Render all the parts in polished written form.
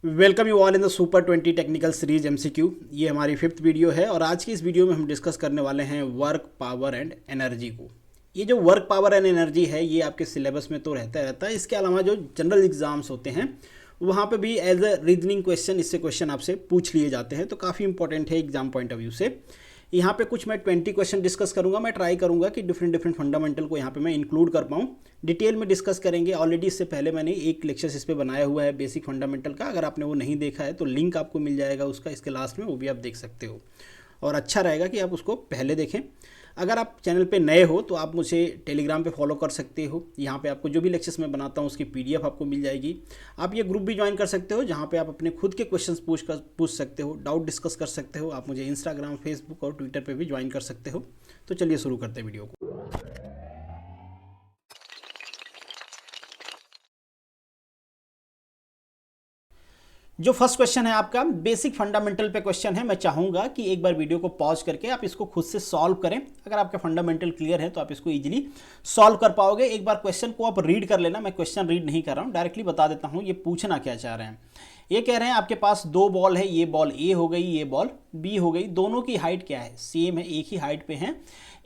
Welcome you all in the super 20 technical series MCQ. ये हमारी 5th video है और आज की इस वीडियो में हम डिस्कस करने वाले हैं वर्क पावर एंड एनर्जी को। ये जो वर्क पावर एंड एनर्जी है ये आपके सिलेबस में तो रहता है। इसके अलावा जो जनरल एग्जाम्स होते हैं वहाँ पे भी एज अ रीजनिंग क्वेश्चन इससे क्वेश्चन आपसे पूछ लिए जाते हैं, तो काफ़ी इंपॉर्टेंट है एग्जाम पॉइंट ऑफ व्यू से। यहाँ पे कुछ मैं 20 क्वेश्चन डिस्कस करूँगा। मैं ट्राई करूँगा कि डिफरेंट फंडामेंटल को यहाँ पे मैं इंक्लूड कर पाऊँ। डिटेल में डिस्कस करेंगे। ऑलरेडी इससे पहले मैंने एक लेक्चर इस पे बनाया हुआ है बेसिक फंडामेंटल का। अगर आपने वो नहीं देखा है तो लिंक आपको मिल जाएगा उसका इसके लास्ट में, वो भी आप देख सकते हो और अच्छा रहेगा कि आप उसको पहले देखें। अगर आप चैनल पे नए हो तो आप मुझे टेलीग्राम पे फॉलो कर सकते हो। यहाँ पे आपको जो भी लेक्चर्स मैं बनाता हूँ उसकी पीडीएफ आपको मिल जाएगी। आप ये ग्रुप भी ज्वाइन कर सकते हो जहाँ पे आप अपने खुद के क्वेश्चंस पूछ सकते हो, डाउट डिस्कस कर सकते हो। आप मुझे इंस्टाग्राम, फेसबुक और ट्विटर पे भी ज्वाइन कर सकते हो। तो चलिए शुरू करते हैं वीडियो को। जो फर्स्ट क्वेश्चन है आपका बेसिक फंडामेंटल पे क्वेश्चन है। मैं चाहूंगा कि एक बार वीडियो को पॉज करके आप इसको खुद से सॉल्व करें। अगर आपके फंडामेंटल क्लियर है तो आप इसको इजीली सॉल्व कर पाओगे। एक बार क्वेश्चन को आप रीड कर लेना। मैं क्वेश्चन रीड नहीं कर रहा हूं, डायरेक्टली बता देता हूं ये पूछना क्या चाह रहे हैं। ये कह रहे हैं आपके पास दो बॉल है, ये बॉल ए हो गई, ये बॉल बी हो गई। दोनों की हाइट क्या है? सेम है, एक ही हाइट पे है।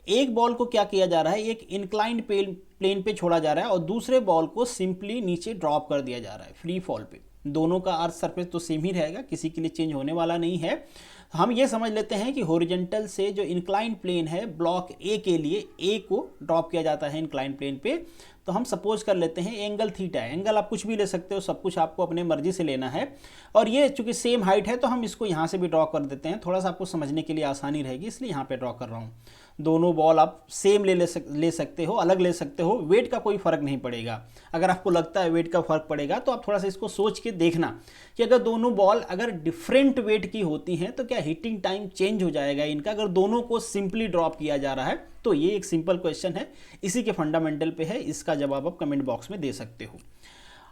एक बॉल को क्या किया जा रहा है, एक इंक्लाइंड प्लेन पे छोड़ा जा रहा है और दूसरे बॉल को सिंपली नीचे ड्रॉप कर दिया जा रहा है फ्री फॉल पे। दोनों का अर्थ सरफेस तो सेम ही रहेगा, किसी के लिए चेंज होने वाला नहीं है। हम ये समझ लेते हैं कि हॉरिजॉन्टल से जो इंक्लाइंड प्लेन है ब्लॉक ए के लिए ए को ड्रॉप किया जाता है इंक्लाइंड प्लेन पे। तो हम सपोज कर लेते हैं एंगल थीटा है। एंगल आप कुछ भी ले सकते हो, सब कुछ आपको अपने मर्जी से लेना है। और ये चूंकि सेम हाइट है तो हम इसको यहाँ से भी ड्रॉ कर देते हैं, थोड़ा सा आपको समझने के लिए आसानी रहेगी इसलिए यहाँ पे ड्रॉ कर रहा हूँ। दोनों बॉल आप सेम ले सकते हो, अलग ले सकते हो, वेट का कोई फर्क नहीं पड़ेगा। अगर आपको लगता है वेट का फर्क पड़ेगा तो आप थोड़ा सा इसको सोच के देखना कि अगर दोनों बॉल अगर डिफरेंट वेट की होती हैं तो क्या हीटिंग टाइम चेंज हो जाएगा इनका, अगर दोनों को सिंपली ड्रॉप किया जा रहा है। तो ये एक सिंपल क्वेश्चन है, इसी के फंडामेंटल पे है। इसका जवाब आप कमेंट बॉक्स में दे सकते हो।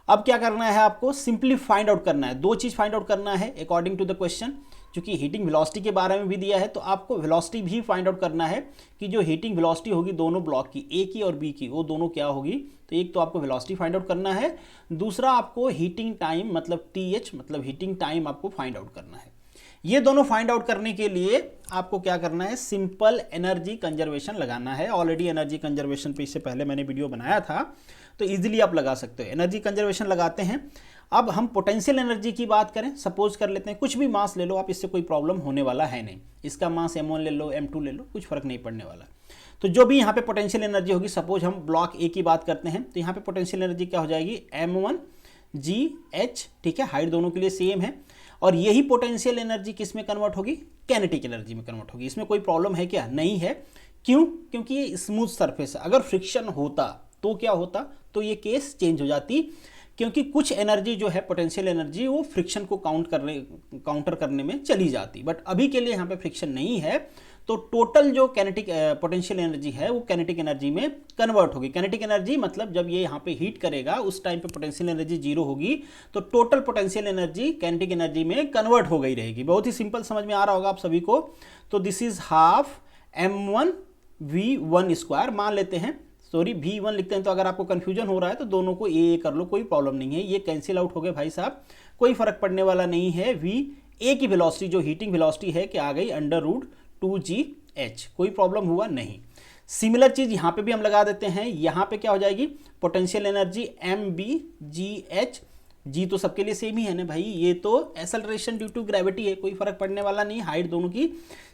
अब क्या करना है, आपको सिंपली फाइंड आउट करना है। दो चीज फाइंड आउट करना है अकॉर्डिंग टू द क्वेश्चन। क्योंकि हीटिंग वेलोसिटी के बारे में भी दिया है तो आपको वेलोसिटी भी फाइंड आउट करना है कि जो हीटिंग वेलोसिटी होगी दोनों ब्लॉक की, ए की और बी की, वो दोनों क्या होगी। तो एक तो आपको वेलोसिटी फाइंड आउट करना है, दूसरा आपको हीटिंग टाइम मतलब टीएच मतलब हीटिंग टाइम आपको फाइंड आउट करना है। ये दोनों फाइंड आउट करने के लिए आपको क्या करना है, सिंपल एनर्जी कंजर्वेशन लगाना है। ऑलरेडी एनर्जी कंजर्वेशन पे इससे पहले मैंने वीडियो बनाया था तो इजीली आप लगा सकते हो। एनर्जी कंजर्वेशन लगाते हैं। अब हम पोटेंशियल एनर्जी की बात करें, सपोज कर लेते हैं कुछ भी मास ले लो आप, इससे कोई प्रॉब्लम होने वाला है नहीं। इसका मास m1 ले लो, m2 ले लो, कुछ फर्क नहीं पड़ने वाला। तो जो भी यहाँ पे पोटेंशियल एनर्जी होगी, सपोज हम ब्लॉक ए की बात करते हैं तो यहाँ पे पोटेंशियल एनर्जी क्या हो जाएगी, m1 GH। ठीक है, हाइट दोनों के लिए सेम है। और यही पोटेंशियल एनर्जी किस में कन्वर्ट होगी, कैनेटिक एनर्जी में कन्वर्ट होगी। इसमें कोई प्रॉब्लम है क्या? नहीं है। क्यों? क्योंकि ये स्मूथ सरफेस है। अगर फ्रिक्शन होता तो क्या होता, तो ये केस चेंज हो जाती। क्योंकि कुछ एनर्जी जो है पोटेंशियल एनर्जी वो फ्रिक्शन को काउंटर करने में चली जाती, बट अभी के लिए यहाँ पे फ्रिक्शन नहीं है। तो टोटल जो कैनेटिक पोटेंशियल एनर्जी है वो कैनेटिक एनर्जी में कन्वर्ट होगी। कैनेटिक एनर्जी मतलब जब ये यहाँ पे हीट करेगा उस टाइम पे पोटेंशियल एनर्जी जीरो होगी, तो total potential energy kinetic energy में कन्वर्ट हो गई रहेगी। बहुत ही सिंपल, समझ में आ रहा होगा आप सभी को। तो this is half m1 v1 square मान लेते हैं, सॉरी v1 लिखते हैं। तो अगर आपको कंफ्यूजन हो रहा है तो दोनों को ए कर लो, कोई प्रॉब्लम नहीं है। ये कैंसिल आउट हो गए भाई साहब, कोई फर्क पड़ने वाला नहीं है। v ए की वेलोसिटी जो हीटिंग वेलोसिटी है क्या आ गई, √2GH। कोई प्रॉब्लम हुआ नहीं। सिमिलर चीज यहां पे भी हम लगा देते हैं। यहां पे क्या हो जाएगी, पोटेंशियल एनर्जी MBGH। जी तो सबके लिए सेम ही है ना भाई, ये तो एक्सेलरेशन ड्यू टू ग्रेविटी है, कोई फर्क पड़ने वाला नहीं। हाइट दोनों की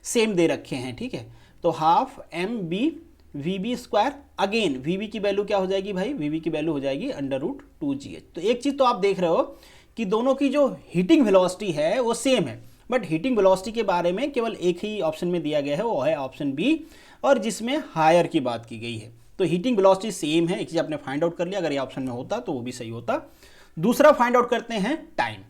सेम दे रखे हैं। ठीक है, तो हाफ MB स्क्वायर। अगेन वीबी की वैल्यू क्या हो जाएगी भाई, वीबी की वैल्यू हो जाएगी √2GH। तो एक चीज तो आप देख रहे हो कि दोनों की जो हीटिंग वेलोसिटी है वो सेम है, बट हीटिंग वेलोसिटी के बारे में केवल एक ही ऑप्शन में दिया गया है, वो है ऑप्शन बी, और जिसमें हायर की बात की गई है। तो हीटिंग वेलोसिटी सेम है, एक चीज आपने फाइंड आउट कर लिया। अगर ये ऑप्शन में होता तो वो भी सही होता। दूसरा फाइंड आउट करते हैं टाइम।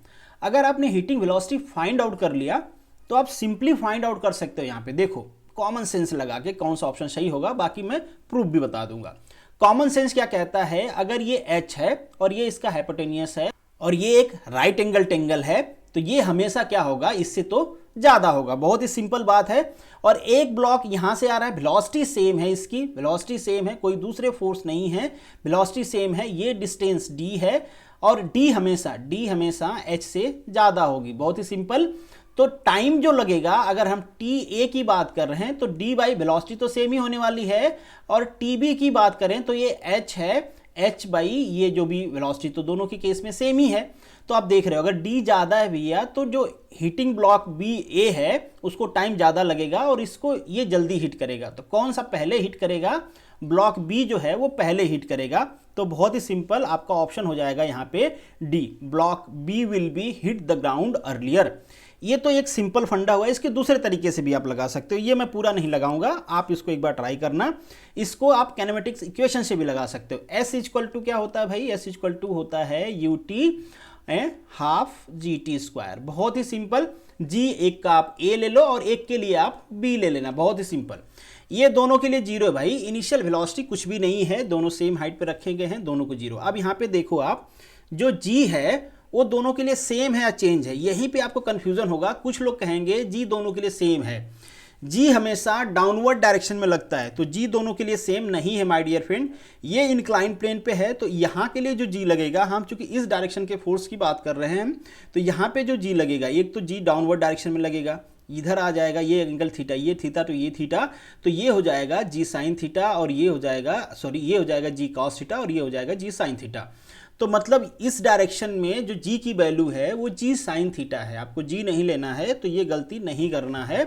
अगर आपने हीटिंग वेलोसिटी फाइंड आउट कर लिया तो आप सिंपली फाइंड आउट कर सकते हो। यहाँ पे देखो कॉमन सेंस लगा के कौन सा ऑप्शन सही होगा, बाकी मैं प्रूफ भी बता दूंगा। कॉमन सेंस क्या कहता है, अगर ये h है और ये इसका हाइपोटेनियस है और ये एक राइट एंगल टेंगल है तो ये हमेशा क्या होगा, इससे तो ज्यादा होगा। बहुत ही सिंपल बात है। और एक ब्लॉक यहां से आ रहा है, वेलोसिटी सेम है, इसकी वेलोसिटी सेम है, कोई दूसरे फोर्स नहीं है, वेलोसिटी सेम है। ये डिस्टेंस d है और डी हमेशा एच से ज़्यादा होगी। बहुत ही सिंपल। तो टाइम जो लगेगा, अगर हम टी ए की बात कर रहे हैं तो डी बाई वेलोसिटी तो सेम ही होने वाली है, और टी बी की बात करें तो ये एच है, एच बाई ये जो भी वेलोसिटी, तो दोनों के केस में सेम ही है। तो आप देख रहे हो अगर डी ज़्यादा है भैया तो जो हीटिंग ब्लॉक बी ए है उसको टाइम ज़्यादा लगेगा और इसको ये जल्दी हिट करेगा। तो कौन सा पहले हिट करेगा? ब्लॉक बी जो है वो पहले हिट करेगा। तो बहुत ही सिंपल आपका ऑप्शन हो जाएगा यहाँ पे D, block B will be hit the ground earlier. ये तो एक सिंपल फंडा हुआ है, इसके दूसरे तरीके से भी आप लगा सकते हो, ये मैं पूरा नहीं लगाऊंगा, आप इसको एक बार ट्राई करना। इसको आप कैनेमेटिक्स इक्वेशन से भी लगा सकते हो। एस इक्वल टू क्या होता है भाई? एस इक्वल टू होता है U T half G T square. बहुत ही सिंपल। जी एक का आप ए ले लो और एक के लिए आप बी ले लेना, बहुत ही सिंपल। ये दोनों के लिए जीरो है भाई, इनिशियल वेलोसिटी कुछ भी नहीं है, दोनों सेम हाइट पे रखे गए हैं, दोनों को जीरो। अब यहाँ पे देखो आप, जो जी है वो दोनों के लिए सेम है या चेंज है, यहीं पे आपको कंफ्यूजन होगा। कुछ लोग कहेंगे जी दोनों के लिए सेम है, जी हमेशा डाउनवर्ड डायरेक्शन में लगता है, तो जी दोनों के लिए सेम नहीं है माय डियर फ्रेंड। ये इंक्लाइन प्लेन पे है तो यहाँ के लिए जो जी लगेगा, हम चूंकि इस डायरेक्शन के फोर्स की बात कर रहे हैं तो यहाँ पे जो जी लगेगा, एक तो जी डाउनवर्ड डायरेक्शन में लगेगा, इधर आ जाएगा ये एंगल थीटा, ये थीटा तो ये थीटा, तो ये हो जाएगा जी साइन थीटा, और ये हो जाएगा ये हो जाएगा जी कॉस थीटा, और ये हो जाएगा जी साइन थीटा। तो मतलब इस डायरेक्शन में जो जी की वैल्यू है वो जी साइन थीटा है। आपको जी नहीं लेना है तो ये गलती नहीं करना है।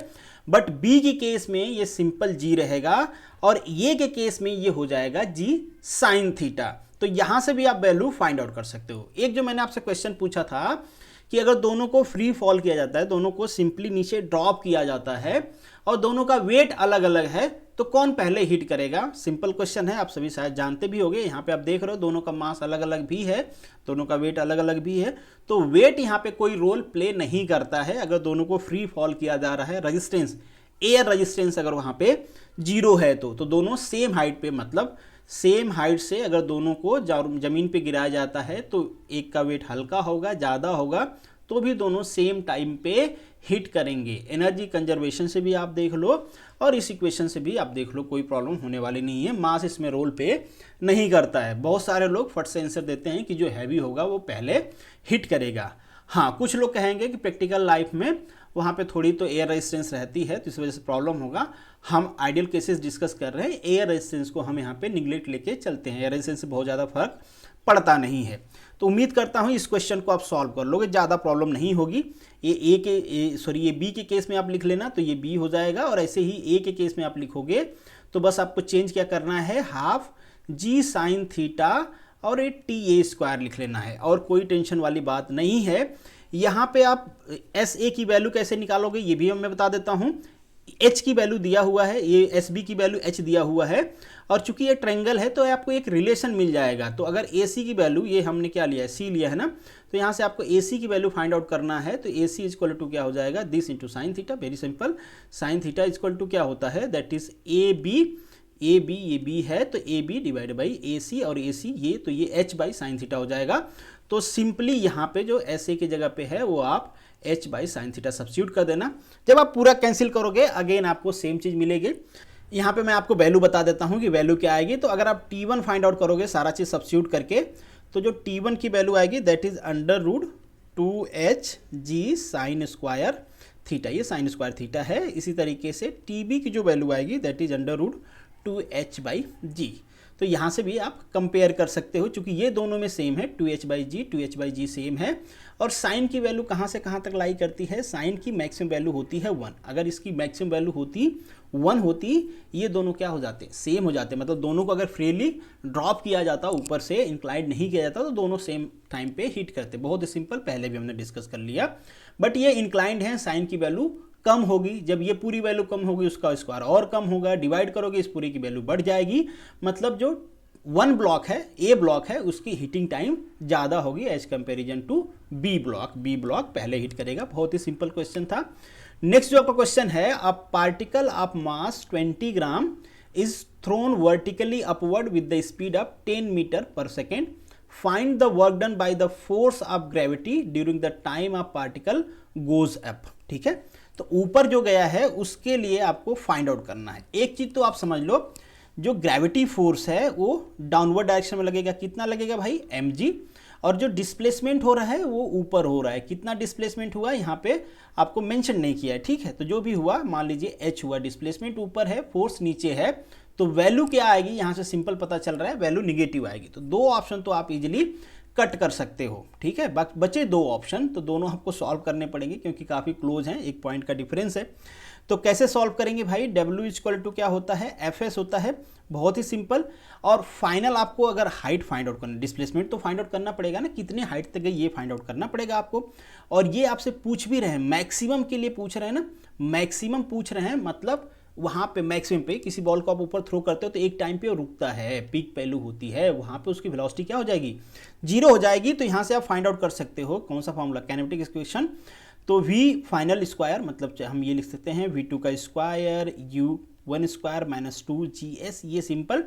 बट बी के केस में ये सिंपल जी रहेगा और ए के केस में ये हो जाएगा जी साइन थीटा। तो यहां से भी आप वैल्यू फाइंड आउट कर सकते हो। एक जो मैंने आपसे क्वेश्चन पूछा था कि अगर दोनों को फ्री फॉल किया जाता है, दोनों को सिंपली नीचे ड्रॉप किया जाता है और दोनों का वेट अलग अलग है, तो कौन पहले हिट करेगा? सिंपल क्वेश्चन है, आप सभी शायद जानते भी होंगे। यहाँ पे आप देख रहे हो दोनों का मास अलग अलग भी है, दोनों का वेट अलग अलग भी है, तो वेट यहाँ पे कोई रोल प्ले नहीं करता है। अगर दोनों को फ्री फॉल किया जा रहा है, रेजिस्टेंस, एयर रेजिस्टेंस अगर वहाँ पे जीरो है तो दोनों सेम हाइट पे, मतलब सेम हाइट से अगर दोनों को जमीन पे गिराया जाता है तो एक का वेट हल्का होगा, ज़्यादा होगा, तो भी दोनों सेम टाइम पे हिट करेंगे। एनर्जी कंजर्वेशन से भी आप देख लो और इस इक्वेशन से भी आप देख लो, कोई प्रॉब्लम होने वाली नहीं है। मास इसमें रोल पे नहीं करता है। बहुत सारे लोग फट से आंसर देते हैं कि जो हैवी होगा वो पहले हिट करेगा। हाँ, कुछ लोग कहेंगे कि प्रैक्टिकल लाइफ में वहाँ पे थोड़ी तो एयर रेजिस्टेंस रहती है तो इस वजह से प्रॉब्लम होगा। हम आइडियल केसेस डिस्कस कर रहे हैं, एयर रेजिस्टेंस को हम यहाँ पे निगलेक्ट लेके चलते हैं। एयर रेजिस्टेंस से बहुत ज़्यादा फर्क पड़ता नहीं है। तो उम्मीद करता हूँ इस क्वेश्चन को आप सॉल्व कर लोगे, ज़्यादा प्रॉब्लम नहीं होगी। ये बी के केस में आप लिख लेना तो ये बी हो जाएगा, और ऐसे ही ए के केस में आप लिखोगे तो बस आपको चेंज क्या करना है, हाफ जी साइन थीटा और ए टी ए स्क्वायर लिख लेना है, और कोई टेंशन वाली बात नहीं है। यहाँ पे आप एस ए की वैल्यू कैसे निकालोगे ये भी मैं बता देता हूँ। एच की वैल्यू दिया हुआ है, ये एस बी की वैल्यू एच दिया हुआ है, और चूंकि ये ट्रायंगल है तो आपको एक रिलेशन मिल जाएगा। तो अगर ए सी की वैल्यू, ये हमने क्या लिया है, सी लिया है ना, तो यहाँ से आपको ए सी की वैल्यू फाइंड आउट करना है। तो ए सी इक्वल टू क्या हो जाएगा, this into sine theta. Very simple, sine theta equal to क्या होता है, that is A B, A B ये बी है तो A B divide by A C, और ए सी ये, तो ये एच बाई साइन थीटा हो जाएगा। तो सिंपली यहाँ पे जो एस ए की जगह पे है वो आप H by sine theta substitute कर देना। जब आप पूरा कैंसिल करोगे अगेन आपको सेम चीज़ मिलेगी। यहाँ पे मैं आपको वैल्यू बता देता हूँ कि वैल्यू क्या आएगी। तो अगर आप T1 फाइंड आउट करोगे सारा चीज़ सब्स्टिट्यूट करके, तो जो T1 की वैल्यू आएगी that is under root 2h g sine square theta, ये साइन स्क्वायर थीटा है। इसी तरीके से TB की जो वैल्यू आएगी that is under root 2h by g. तो यहाँ से भी आप कंपेयर कर सकते हो, क्योंकि ये दोनों में सेम है, 2h बाई जी सेम है। और साइन की वैल्यू कहाँ से कहाँ तक लाई करती है, साइन की मैक्सिमम वैल्यू होती है 1। अगर इसकी मैक्सिमम वैल्यू होती 1 होती, ये दोनों क्या हो जाते, सेम हो जाते। मतलब दोनों को अगर फ्रीली ड्रॉप किया जाता, ऊपर से इंक्लाइंड नहीं किया जाता, तो दोनों सेम टाइम पे हिट करते। बहुत ही सिंपल, पहले भी हमने डिस्कस कर लिया। बट ये इंक्लाइंड है, साइन की वैल्यू कम होगी, जब ये पूरी वैल्यू कम होगी उसका स्क्वायर और कम होगा, डिवाइड करोगे इस पूरी की वैल्यू बढ़ जाएगी। मतलब जो 1 ब्लॉक है, ए ब्लॉक है, उसकी हिटिंग टाइम ज़्यादा होगी as comparison to B block. B block पहले हिट करेगा। बहुत ही सिंपल क्वेश्चन था। नेक्स्ट जो आपका क्वेश्चन है, a particle of mass 20 gram is thrown vertically upward with the speed of 10 metre per second, find the work done by the force of gravity during the time of particle goes up. ठीक है, तो ऊपर जो गया है उसके लिए आपको फाइंड आउट करना है। एक चीज तो आप समझ लो, जो ग्रेविटी फोर्स है वो डाउनवर्ड डायरेक्शन में लगेगा, कितना लगेगा भाई, mg, और जो डिस्प्लेसमेंट हो रहा है वो ऊपर हो रहा है। कितना डिस्प्लेसमेंट हुआ यहाँ पे आपको मेंशन नहीं किया है, ठीक है। तो जो भी हुआ, मान लीजिए h हुआ, डिस्प्लेसमेंट ऊपर है, फोर्स नीचे है, तो वैल्यू क्या आएगी, यहाँ से सिंपल पता चल रहा है वैल्यू निगेटिव आएगी। तो दो ऑप्शन तो आप इजिली कट कर सकते हो, ठीक है। बचे दो ऑप्शन, तो दोनों आपको सॉल्व करने पड़ेंगे क्योंकि काफ़ी क्लोज हैं, एक पॉइंट का डिफरेंस है। तो कैसे सॉल्व करेंगे भाई, W इक्वल टू क्या होता है, FS होता है, बहुत ही सिंपल। और फाइनल आपको अगर हाइट फाइंड आउट करना, डिस्प्लेसमेंट तो फाइंड आउट करना पड़ेगा ना, कितने हाइट तक गई ये फाइंड आउट करना पड़ेगा आपको। और ये आपसे पूछ भी रहे हैं, मैक्सिमम के लिए पूछ रहे हैं ना, मैक्सिमम पूछ रहे हैं, मतलब वहाँ पे मैक्सिमम पे किसी बॉल को आप ऊपर थ्रो करते हो तो एक टाइम पे वो रुकता है, पीक वैल्यू होती है, वहाँ पे उसकी वेलोसिटी क्या हो जाएगी, 0 हो जाएगी। तो यहाँ से आप फाइंड आउट कर सकते हो कौन सा फॉर्मूला, काइनेमेटिक इक्वेशन। तो V फाइनल स्क्वायर, मतलब हम ये लिख सकते हैं V2 का square U1 square minus 2GS, ये simple.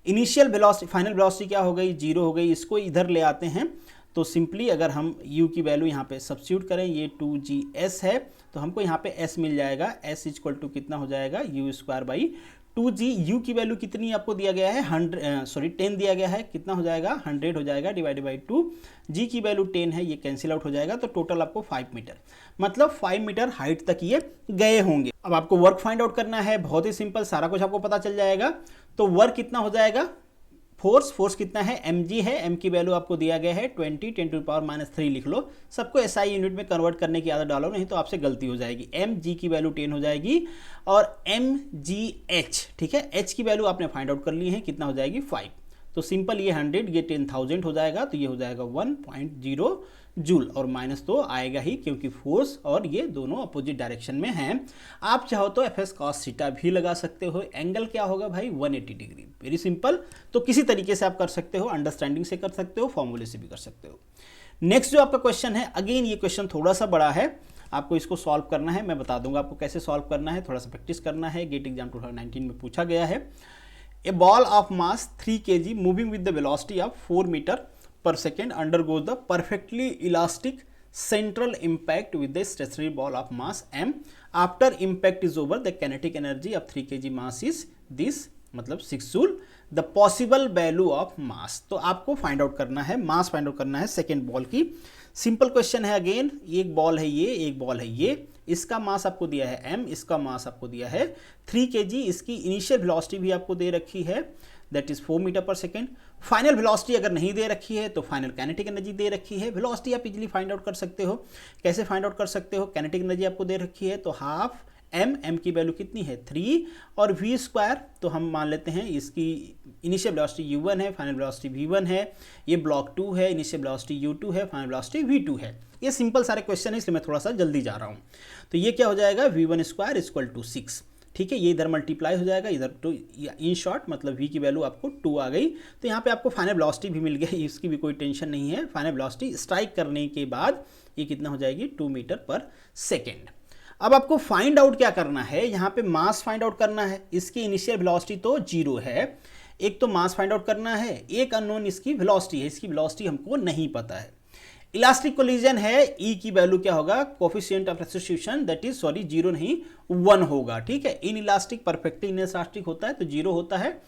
Initial velocity, final velocity क्या हो गई, 0 हो गई। इसको इधर ले आते हैं तो सिंपली अगर हम U की वैल्यू यहाँ पे सब्स्टिट्यूट करें, ये 2GS है, तो हमको यहाँ पे S मिल जाएगा। S इक्वल टू कितना हो जाएगा, U square by 2G। U की वैल्यू कितनी आपको दिया गया है, 10 दिया गया है, कितना हो जाएगा, 100 हो जाएगा, डिवाइडेड बाई 2। G की वैल्यू 10 है, ये कैंसिल आउट हो जाएगा, तो टोटल आपको 5 मीटर, मतलब 5 मीटर हाइट तक ये गए होंगे। अब आपको वर्क फाइंड आउट करना है, बहुत ही सिंपल, सारा कुछ आपको पता चल जाएगा। तो वर्क कितना हो जाएगा, फोर्स कितना है, mg है, m की वैल्यू आपको दिया गया है 20, 10 टू द पावर -3 लिख लो। सबको SI यूनिट में कन्वर्ट करने की आदत डालो, नहीं तो आपसे गलती हो जाएगी। mg की वैल्यू 10 हो जाएगी और mgh, ठीक है, h की वैल्यू आपने फाइंड आउट कर ली है, कितना हो जाएगी 5। तो सिंपल ये 100, ये 10,000 हो जाएगा, तो ये हो जाएगा 1.0 जूल, और माइनस तो आएगा ही क्योंकि फोर्स और ये दोनों अपोजिट डायरेक्शन में हैं। आप चाहो तो FS cos थीटा भी लगा सकते हो। एंगल क्या होगा भाई, 180 डिग्री, वेरी सिंपल। तो किसी तरीके से आप कर सकते हो, अंडरस्टैंडिंग से कर सकते हो, फॉर्मूले से भी कर सकते हो। नेक्स्ट जो आपका क्वेश्चन है, अगेन ये क्वेश्चन थोड़ा सा बड़ा है, आपको इसको सॉल्व करना है, मैं बता दूंगा आपको कैसे सॉल्व करना है, थोड़ा सा प्रैक्टिस करना है। गेट एग्जाम 2019 में पूछा गया है। A ball of mass 3 kg moving with the velocity of 4 metre per second undergoes the perfectly elastic central impact with the stationary ball of mass m. After impact is over, the kinetic energy of 3 kg mass is this, मतलब 6 joule. The possible value of mass, तो आपको find out करना है, mass find out करना है second ball की। Simple question है, again एक बॉल है ये, एक बॉल है ये, इसका मास आपको दिया है m, इसका मास आपको दिया है 3 kg, इसकी इनिशियल वेलोसिटी भी आपको दे रखी है, that is 4 metre per second. Final velocity अगर नहीं दे रखी है तो फाइनल काइनेटिक एनर्जी दे रखी है। वेलोसिटी आप इजीली फाइंड आउट कर सकते हो, कैसे फाइंड आउट कर सकते हो, काइनेटिक एनर्जी आपको दे रखी है तो हाफ m की वैल्यू कितनी है 3, और v स्क्वायर तो हम मान लेते हैं इसकी इनिशियल वेलोसिटी u1 है, फाइनल वेलोसिटी v1 है, ये ब्लॉक 2 है, इनिशियल वेलोसिटी u2 है, फाइनल वेलोसिटी v2 है। ये सिंपल सारे क्वेश्चन है, इसलिए मैं थोड़ा सा जल्दी जा रहा हूँ। तो ये क्या हो जाएगा, v1 स्क्वायर इक्वल टू 6, ठीक है, ये इधर मल्टीप्लाई हो जाएगा, इधर तो इन शॉर्ट मतलब v की वैल्यू आपको 2 आ गई। तो यहाँ पे आपको फाइनल वेलोसिटी भी मिल गई, इसकी भी कोई टेंशन नहीं है। फाइनल वेलोसिटी स्ट्राइक करने के बाद ये कितना हो जाएगी, 2 मीटर पर सेकेंड। अब आपको फाइंड आउट क्या करना है, यहाँ पे मास फाइंड आउट करना है। इसकी इनिशियल वेलोसिटी तो 0 है, एक तो मास फाइंड आउट करना है, एक अननोन इसकी वेलोसिटी है, इसकी वेलोसिटी हमको नहीं पता है। इलास्टिक कोलिजन है, ई की वैल्यू क्या होगा, coefficient of restitution, that is 0 नहीं 1 होगा, ठीक है। इन इलास्टिक परफेक्टली इनइलास्टिक होता है तो 0 होता है।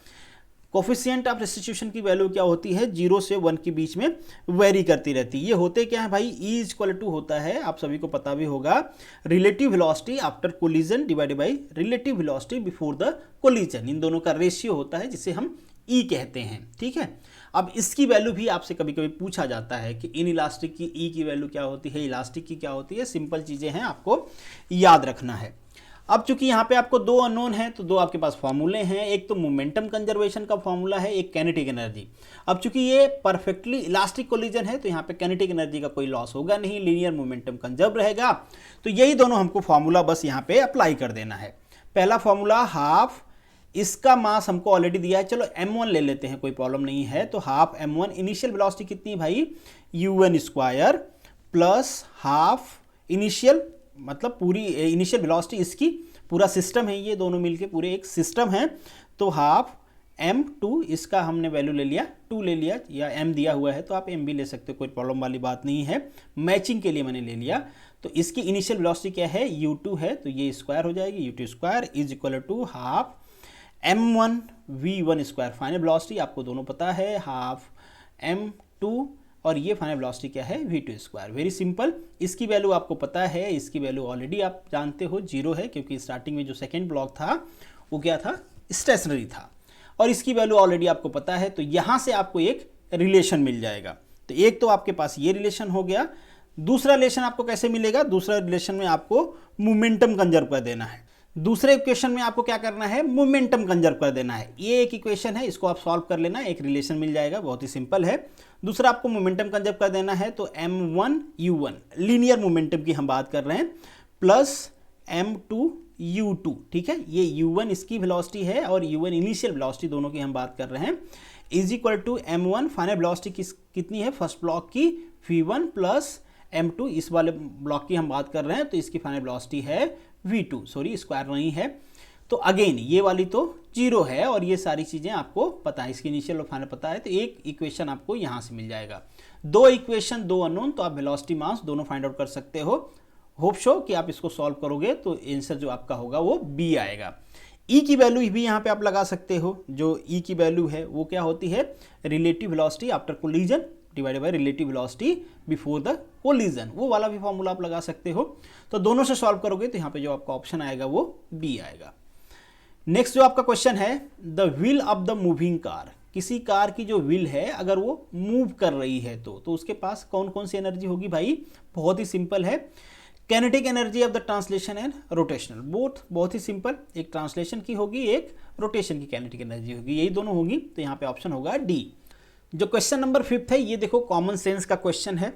कोफिशिएंट ऑफ रेस्टिट्यूशन की वैल्यू क्या होती है, 0 से 1 के बीच में वेरी करती रहती है। ये होते क्या है भाई, ई इक्वल टू होता है, आप सभी को पता भी होगा, relative velocity after collision divided by relative velocity before the collision. इन दोनों का रेशियो होता है जिसे हम ई कहते हैं, ठीक है। अब इसकी वैल्यू भी आपसे कभी कभी पूछा जाता है कि इन इलास्टिक की ई की वैल्यू क्या होती है, इलास्टिक की क्या होती है। सिंपल चीज़ें हैं, आपको याद रखना है। अब चूंकि यहाँ पे आपको 2 अननोन है तो 2 आपके पास फॉर्मूले हैं, एक तो मोमेंटम कंजर्वेशन का फॉर्मूला है, एक काइनेटिक एनर्जी। अब चूंकि ये परफेक्टली इलास्टिक कोलिजन है तो यहाँ पे काइनेटिक एनर्जी का कोई लॉस होगा नहीं, लीनियर मोमेंटम कंजर्व रहेगा। तो यही दोनों हमको फॉर्मूला बस यहाँ पे अप्लाई कर देना है। पहला फॉर्मूला हाफ, इसका मास हमको ऑलरेडी दिया है, चलो m1 ले लेते हैं, कोई प्रॉब्लम नहीं है। तो हाफ m1, इनिशियल वेलोसिटी कितनी है भाई, u1 square plus half initial, मतलब पूरी इनिशियल वेलोसिटी, इसकी पूरा सिस्टम है, ये दोनों मिलके पूरे एक सिस्टम है। तो हाफ m2, इसका हमने वैल्यू ले लिया 2 ले लिया, या m दिया हुआ है तो आप m भी ले सकते हो, कोई प्रॉब्लम वाली बात नहीं है, मैचिंग के लिए मैंने ले लिया। तो इसकी इनिशियल वेलोसिटी क्या है, u2 है, तो ये स्क्वायर हो जाएगी, u2 square is equal to half m1 v1 square. Final velocity आपको दोनों पता है, हाफ m2 और ये फाइनल वेलोसिटी क्या है v2 स्क्वायर। वेरी सिंपल, इसकी वैल्यू आपको पता है, इसकी वैल्यू ऑलरेडी आप जानते हो 0 है, क्योंकि स्टार्टिंग में जो सेकेंड ब्लॉक था वो क्या था, स्टेशनरी था, और इसकी वैल्यू ऑलरेडी आपको पता है। तो यहाँ से आपको एक रिलेशन मिल जाएगा। तो एक तो आपके पास ये रिलेशन हो गया, दूसरा रिलेशन आपको कैसे मिलेगा, दूसरा रिलेशन में आपको मोमेंटम कंजर्व कर देना है। दूसरे इक्वेशन में आपको क्या करना है, मोमेंटम कंजर्व कर देना है। ये एक इक्वेशन है, इसको आप सॉल्व कर लेना, एक रिलेशन मिल जाएगा, बहुत ही सिंपल है। दूसरा आपको मोमेंटम कंजर्व कर देना है, तो m1 u1 लीनियर मोमेंटम की हम बात कर रहे हैं, प्लस m2 u2, ठीक है। ये u1 इसकी वेलोसिटी है और u1 इनिशियल वेलोसिटी, दोनों की हम बात कर रहे हैं, is equal to m1 final velocity कितनी है फर्स्ट ब्लॉक की v1 प्लस m2 इस वाले ब्लॉक की हम बात कर रहे हैं, तो इसकी फाइनल वेलोसिटी है v2, सॉरी स्क्वायर नहीं है। तो अगेन ये वाली तो 0 है और ये सारी चीज़ें आपको पता है, इसकी इनिशियल और फाइनल पता है, तो एक इक्वेशन आपको यहाँ से मिल जाएगा। दो इक्वेशन, दो अननोन, तो आप वेलोसिटी मास दोनों फाइंड आउट कर सकते हो। होप शो कि आप इसको सॉल्व करोगे तो आंसर जो आपका होगा वो बी आएगा। ई की वैल्यू भी यहाँ पे आप लगा सकते हो। जो ई की वैल्यू है वो क्या होती है, relative velocity after collision divided by relative velocity before the collision, वो वाला भी फॉर्मूला आप लगा सकते हो। तो दोनों से सॉल्व करोगे तो यहाँ पे जो आपका ऑप्शन आएगा वो बी आएगा। नेक्स्ट जो आपका क्वेश्चन है, the wheel of the moving car, किसी कार की जो व्हील है अगर वो मूव कर रही है तो उसके पास कौन कौन सी एनर्जी होगी भाई, बहुत ही सिंपल है, kinetic energy of the translation and rotational, both, बहुत ही सिंपल, एक ट्रांसलेशन की होगी, एक रोटेशन की कैनेटिक एनर्जी होगी, यही दोनों होगी। तो यहाँ पे ऑप्शन होगा डी। जो क्वेश्चन नंबर 5 है, ये देखो कॉमन सेंस का क्वेश्चन है,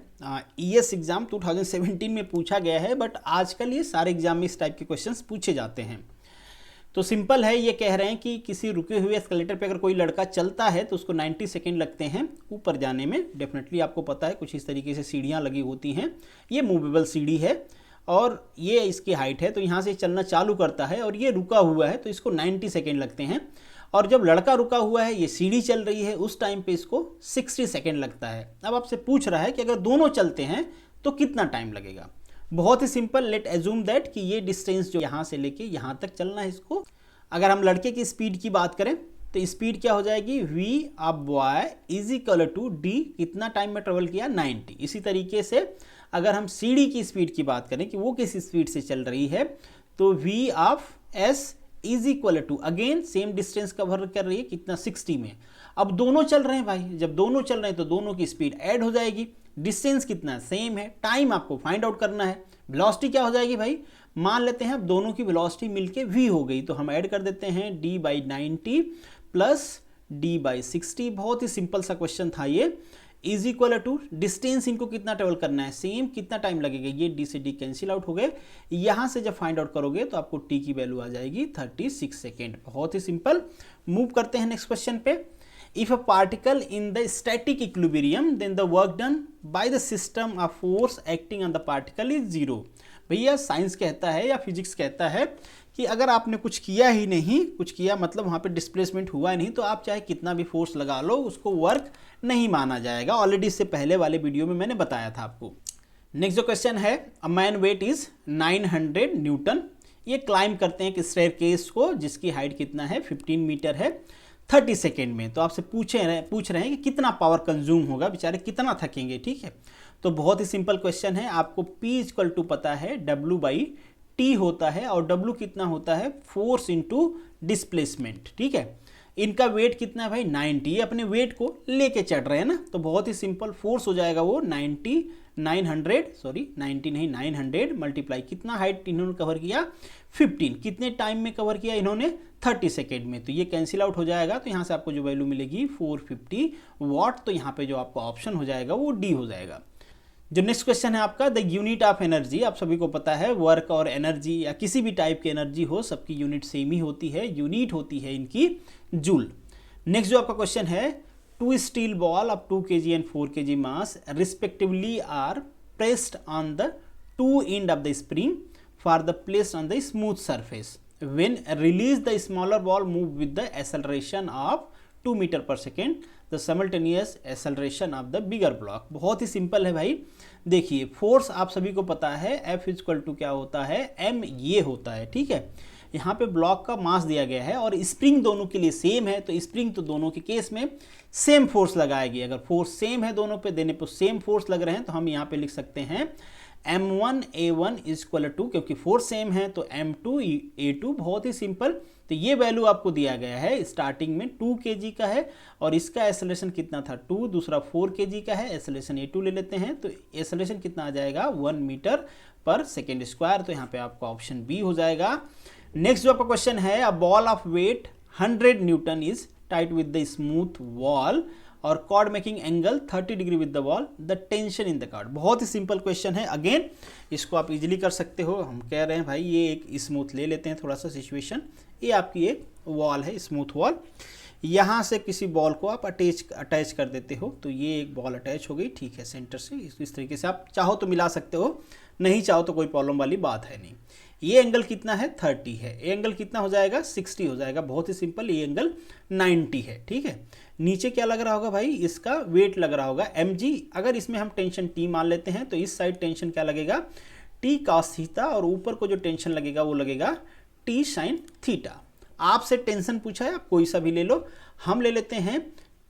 ईएस एग्जाम 2017 में पूछा गया है, बट आजकल ये सारे एग्जाम में इस टाइप के क्वेश्चंस पूछे जाते हैं। तो सिंपल है, ये कह रहे हैं कि किसी रुके हुए एस्केलेटर पे अगर कोई लड़का चलता है तो उसको 90 सेकेंड लगते हैं ऊपर जाने में। डेफिनेटली आपको पता है कुछ इस तरीके से सीढ़ियाँ लगी होती हैं, ये मूवेबल सीढ़ी है और ये इसकी हाइट है, तो यहाँ से चलना चालू करता है और ये रुका हुआ है तो इसको 90 सेकेंड लगते हैं। और जब लड़का रुका हुआ है, ये सीढ़ी चल रही है, उस टाइम पे इसको 60 सेकेंड लगता है। अब आपसे पूछ रहा है कि अगर दोनों चलते हैं तो कितना टाइम लगेगा। बहुत ही सिंपल, लेट एज्यूम दैट कि ये डिस्टेंस जो यहाँ से लेके यहाँ तक चलना है इसको, अगर हम लड़के की स्पीड की बात करें तो स्पीड क्या हो जाएगी, v of boy is equal to d, कितना टाइम में ट्रेवल किया 90। इसी तरीके से अगर हम सीढ़ी की स्पीड की बात करें कि वो किस स्पीड से चल रही है, तो v of s is equal to, again same distance cover कर रही है, कितना 60 में। अब दोनों चल रहे हैं भाई, जब दोनों चल रहे हैं तो दोनों की स्पीड ऐड हो जाएगी, डिस्टेंस कितना सेम है, टाइम आपको फाइंड आउट करना है। वेलोसिटी क्या हो जाएगी भाई, मान लेते हैं अब दोनों की वेलोसिटी मिलके v हो गई, तो हम ऐड कर देते हैं d by 90 plus d by 60। बहुत ही सिंपल सा क्वेश्चन था ये। इज इक्वल टू डिस्टेंस, इनको कितना ट्रेवल करना है सेम, कितना टाइम लगेगा, ये d से d कैंसिल आउट हो गए। यहाँ से जब फाइंड आउट करोगे तो आपको t की वैल्यू आ जाएगी 36 सेकेंड। बहुत ही सिंपल। मूव करते हैं नेक्स्ट क्वेश्चन पे। If a particle in the static equilibrium, then the work done by the system of force acting on the particle is zero। भैया साइंस कहता है या फिजिक्स कहता है कि अगर आपने कुछ किया ही नहीं, कुछ किया मतलब वहाँ पे डिस्प्लेसमेंट हुआ ही नहीं, तो आप चाहे कितना भी फोर्स लगा लो उसको वर्क नहीं माना जाएगा। ऑलरेडी इससे पहले वाले वीडियो में मैंने बताया था आपको। नेक्स्ट जो क्वेश्चन है, a man weight is 900 newton. ये क्लाइंब करते हैं एक स्टेयरकेस को जिसकी हाइट कितना है 15 मीटर है 30 सेकेंड में। तो आपसे पूछ रहे हैं कि कितना पावर कंज्यूम होगा, बेचारे कितना थकेंगे, ठीक है। तो बहुत ही सिंपल क्वेश्चन है, आपको P इक्वल टू पता है W बाई T होता है और W कितना होता है, फोर्स इंटू डिस्प्लेसमेंट, ठीक है। इनका वेट कितना है भाई 90, ये अपने वेट को लेके चढ़ रहे हैं ना, तो बहुत ही सिंपल, फोर्स हो जाएगा वो 90 900 मल्टीप्लाई, कितना हाइट इन्होंने कवर किया 15, कितने टाइम में कवर किया इन्होंने 30 सेकेंड में, तो ये कैंसिल आउट हो जाएगा। तो यहाँ से आपको जो वैल्यू मिलेगी 450 वाट। तो यहाँ पे जो आपका ऑप्शन हो जाएगा वो डी हो जाएगा। जो नेक्स्ट क्वेश्चन है आपका, द यूनिट ऑफ एनर्जी। आप सभी को पता है वर्क और एनर्जी या किसी भी टाइप की एनर्जी हो, सबकी यूनिट सेम ही होती है, यूनिट होती है इनकी जूल। नेक्स्ट जो आपका क्वेश्चन है, two steel ball of 2 kg and 4 kg mass respectively are pressed on the two end of the spring for the placed on the smooth surface when release the smaller ball move with the acceleration of 2 metre per second the simultaneous acceleration of the bigger block. बहुत ही simple है भाई। देखिए force आप सभी को पता है F इक्वल टू क्या होता है, m ये होता है, ठीक है। यहाँ पे ब्लॉक का मास दिया गया है और स्प्रिंग दोनों के लिए सेम है, तो स्प्रिंग तो दोनों के केस में सेम फोर्स लगाएगी। अगर फोर्स सेम है दोनों पे, देने पे सेम फोर्स लग रहे हैं, तो हम यहाँ पे लिख सकते हैं M1A1 इज इक्वल टू, क्योंकि फोर्स सेम है तो M2A2, बहुत ही सिंपल। तो ये वैल्यू आपको दिया गया है, स्टार्टिंग में 2 kg का है और इसका एक्सेलरेशन कितना था 2, दूसरा 4 kg का है, एक्सेलरेशन A2 ले लेते हैं, तो एक्सेलरेशन कितना आ जाएगा 1 मीटर पर सेकेंड स्क्वायर। तो यहाँ पे आपका ऑप्शन बी हो जाएगा। नेक्स्ट जो आपका क्वेश्चन है, a ball of weight 100 newton is tight with the smooth wall और cord making angle 30 degree with the wall, the tension in the cord. बहुत ही सिंपल क्वेश्चन है, अगेन इसको आप इजीली कर सकते हो। हम कह रहे हैं भाई ये एक स्मूथ ले लेते हैं थोड़ा सा सिचुएशन, ये आपकी एक वॉल है स्मूथ वॉल, यहाँ से किसी बॉल को आप अटैच कर देते हो, तो ये एक बॉल अटैच हो गई, ठीक है, सेंटर से। इस तरीके से आप चाहो तो मिला सकते हो, नहीं चाहो तो कोई प्रॉब्लम वाली बात है नहीं। ये एंगल कितना है 30 है, ये एंगल कितना हो जाएगा 60 हो जाएगा, बहुत ही सिंपल। ये एंगल 90 है, ठीक है। नीचे क्या लग रहा होगा भाई, इसका वेट लग रहा होगा mg। अगर इसमें हम टेंशन t मान लेते हैं तो इस साइड टेंशन क्या लगेगा t cos थीटा, और ऊपर को जो टेंशन लगेगा वो लगेगा t sin थीटा। आपसे टेंशन पूछा है, आप कोई सा भी ले लो, हम ले लेते हैं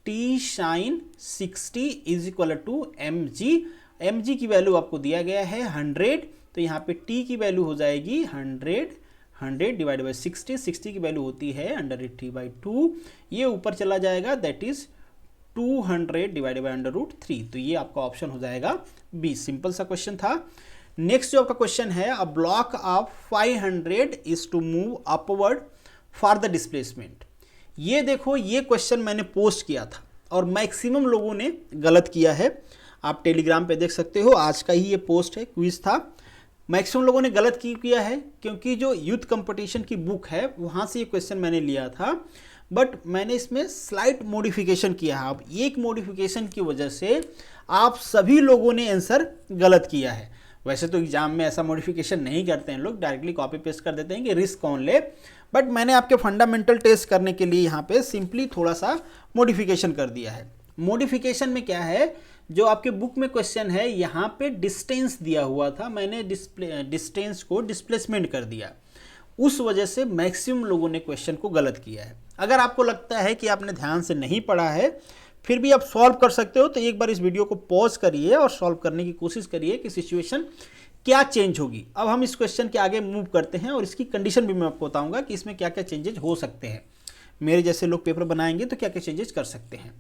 t sin 60 is equal to mg। mg की वैल्यू आपको दिया गया है 100, तो यहाँ पे t की वैल्यू हो जाएगी 100 डिवाइड बाई 60 की वैल्यू होती है √3/2, ये ऊपर चला जाएगा, दैट इज 200 डिवाइड बाई √3। तो ये आपका ऑप्शन हो जाएगा बी। सिंपल सा क्वेश्चन था। नेक्स्ट जो आपका क्वेश्चन है, a block of 500 is to move upward for the displacement. ये देखो, ये क्वेश्चन मैंने पोस्ट किया था और मैक्सिमम लोगों ने गलत किया है। आप टेलीग्राम पे देख सकते हो, आज का ही ये पोस्ट है, क्विज था। मैक्सिमम लोगों ने गलत किया है, क्योंकि जो यूथ कंपटीशन की बुक है वहाँ से ये क्वेश्चन मैंने लिया था, बट मैंने इसमें स्लाइट मॉडिफिकेशन किया है। अब एक मॉडिफिकेशन की वजह से आप सभी लोगों ने आंसर गलत किया है। वैसे तो एग्जाम में ऐसा मॉडिफिकेशन नहीं करते हैं लोग, डायरेक्टली कॉपी पेस्ट कर देते हैं कि रिस्क कौन ले, बट मैंने आपके फंडामेंटल टेस्ट करने के लिए यहाँ पे सिंपली थोड़ा सा मॉडिफिकेशन कर दिया है। मॉडिफिकेशन में क्या है, जो आपके बुक में क्वेश्चन है यहाँ पे डिस्टेंस दिया हुआ था, मैंने डिस्टेंस को डिस्प्लेसमेंट कर दिया, उस वजह से मैक्सिमम लोगों ने क्वेश्चन को गलत किया है। अगर आपको लगता है कि आपने ध्यान से नहीं पढ़ा है फिर भी आप सॉल्व कर सकते हो, तो एक बार इस वीडियो को पॉज करिए और सॉल्व करने की कोशिश करिए कि सिचुएशन क्या चेंज होगी। अब हम इस क्वेश्चन के आगे मूव करते हैं और इसकी कंडीशन भी मैं आपको बताऊंगा कि इसमें क्या क्या चेंजेज हो सकते हैं। मेरे जैसे लोग पेपर बनाएंगे तो क्या क्या चेंजेस कर सकते हैं।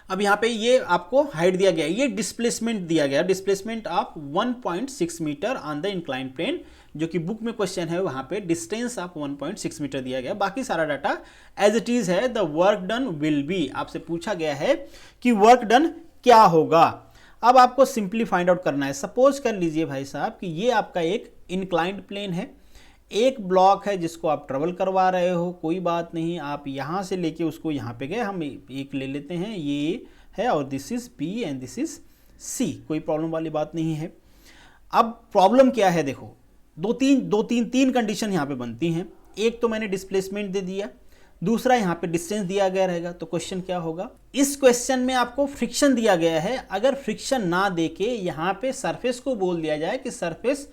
अब यहाँ पे ये आपको हाइट दिया गया है, ये डिस्प्लेसमेंट दिया गया, displacement of 1.6 metre on the incline plane, जो कि बुक में क्वेश्चन है वहाँ पे डिस्टेंस ऑफ 1.6 मीटर दिया गया। बाकी सारा डाटा एज इट इज है। The work done will be, आपसे पूछा गया है कि वर्क डन क्या होगा। अब आपको सिंपली फाइंड आउट करना है। सपोज कर लीजिए भाई साहब कि ये आपका एक इंक्लाइंड प्लेन है, एक ब्लॉक है जिसको आप ट्रेवल करवा रहे हो, कोई बात नहीं, आप यहाँ से लेके उसको यहाँ पे गए, हम एक ले लेते हैं, ये है और this is B and this is C, कोई प्रॉब्लम वाली बात नहीं है। अब प्रॉब्लम क्या है, देखो तीन कंडीशन यहाँ पे बनती हैं। एक तो मैंने डिस्प्लेसमेंट दे दिया, दूसरा यहाँ पे डिस्टेंस दिया गया रहेगा। तो क्वेश्चन क्या होगा, इस क्वेश्चन में आपको फ्रिक्शन दिया गया है। अगर फ्रिक्शन ना देके यहाँ पे सरफेस को बोल दिया जाए कि सरफेस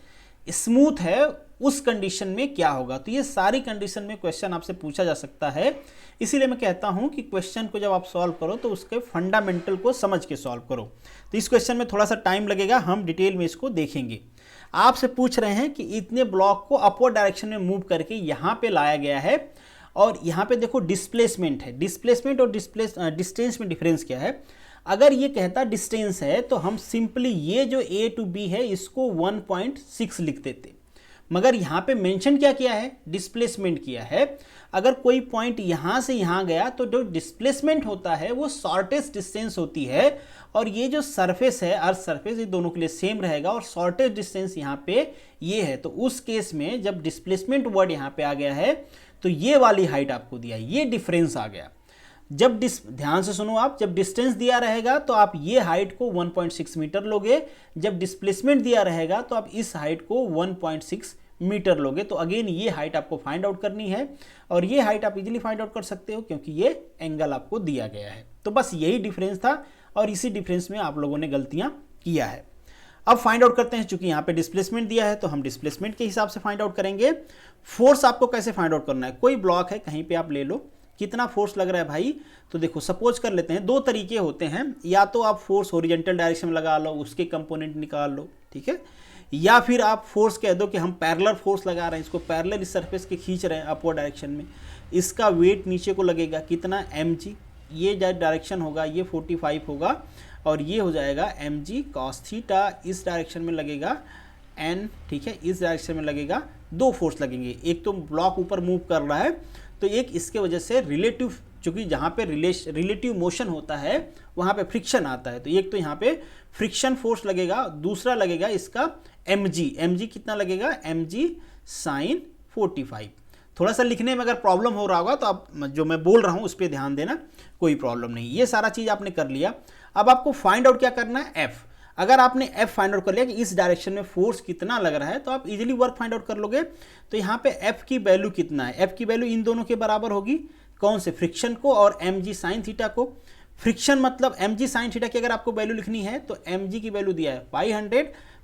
स्मूथ है, उस कंडीशन में क्या होगा। तो ये सारी कंडीशन में क्वेश्चन आपसे पूछा जा सकता है। इसीलिए मैं कहता हूं कि क्वेश्चन को जब आप सॉल्व करो तो उसके फंडामेंटल को समझ के सॉल्व करो। तो इस क्वेश्चन में थोड़ा सा टाइम लगेगा, हम डिटेल में इसको देखेंगे। आपसे पूछ रहे हैं कि इतने ब्लॉक को अपवर्ड डायरेक्शन में मूव करके यहाँ पे लाया गया है और यहाँ पे देखो डिस्प्लेसमेंट है। डिस्प्लेसमेंट और डिस्टेंस में डिफरेंस क्या है। अगर ये कहता डिस्टेंस है तो हम सिंपली ये जो A to B है इसको 1.6 लिख देते, मगर यहाँ पे मेंशन क्या किया है, डिस्प्लेसमेंट किया है। अगर कोई पॉइंट यहाँ से यहाँ गया तो जो डिस्प्लेसमेंट होता है वो शॉर्टेस्ट डिस्टेंस होती है, और ये जो सरफेस है अर्थ सरफेस, ये दोनों के लिए सेम रहेगा और शॉर्टेस्ट डिस्टेंस यहाँ पे ये है। तो उस केस में जब डिस्प्लेसमेंट वर्ड यहाँ पे आ गया है तो ये वाली हाइट आपको दिया, ये डिफरेंस आ गया। जब ध्यान से सुनो आप, जब डिस्टेंस दिया रहेगा तो आप ये हाइट को 1.6 मीटर लोगे, जब डिस्प्लेसमेंट दिया रहेगा तो आप इस हाइट को 1.6 मीटर लोगे। तो अगेन ये हाइट आपको फाइंड आउट करनी है, और ये हाइट आप इजीली फाइंड आउट कर सकते हो क्योंकि ये एंगल आपको दिया गया है। तो बस यही डिफरेंस था और इसी डिफरेंस में आप लोगों ने गलतियां किया है। अब फाइंड आउट करते हैं, चूंकि यहाँ पे डिस्प्लेसमेंट दिया है तो हम डिस्प्लेसमेंट के हिसाब से फाइंड आउट करेंगे। फोर्स आपको कैसे फाइंड आउट करना है, कोई ब्लॉक है कहीं पे आप ले लो, कितना फोर्स लग रहा है भाई, तो देखो सपोज कर लेते हैं, दो तरीके होते हैं, या तो आप फोर्स हॉरिजॉन्टल डायरेक्शन में लगा लो, उसके कंपोनेंट निकाल लो, ठीक है, या फिर आप फोर्स कह दो कि हम पैरेलल फोर्स लगा रहे हैं, इसको पैरेलल इस सरफेस के खींच रहे हैं अपवर्ड डायरेक्शन में, इसका वेट नीचे को लगेगा कितना mg, ये डायरेक्शन होगा, ये 45 होगा, और ये हो जाएगा mg cos थीटा, इस डायरेक्शन में लगेगा n, ठीक है, इस डायरेक्शन में लगेगा, दो फोर्स लगेंगे, एक तो ब्लॉक ऊपर मूव कर रहा है तो एक इसके वजह से रिलेटिव, चूंकि जहाँ पे रिलेटिव मोशन होता है वहाँ पे फ्रिक्शन आता है, तो एक तो यहाँ पे फ्रिक्शन फोर्स लगेगा, दूसरा लगेगा इसका mg कितना लगेगा, mg sin 45। थोड़ा सा लिखने में अगर प्रॉब्लम हो रहा होगा तो आप जो मैं बोल रहा हूँ उस पर ध्यान देना, कोई प्रॉब्लम नहीं। ये सारा चीज़ आपने कर लिया, अब आपको फाइंड आउट क्या करना है, f। अगर आपने f फाइंड आउट कर लिया कि इस डायरेक्शन में फोर्स कितना लग रहा है तो आप इजीली वर्क फाइंड आउट कर लोगे। तो यहाँ पे f की वैल्यू कितना है, f की वैल्यू इन दोनों के बराबर होगी, कौन से, फ्रिक्शन को और mg sin थीटा को। फ्रिक्शन मतलब mg sin थीटा की अगर आपको वैल्यू लिखनी है तो mg की वैल्यू दिया है 500,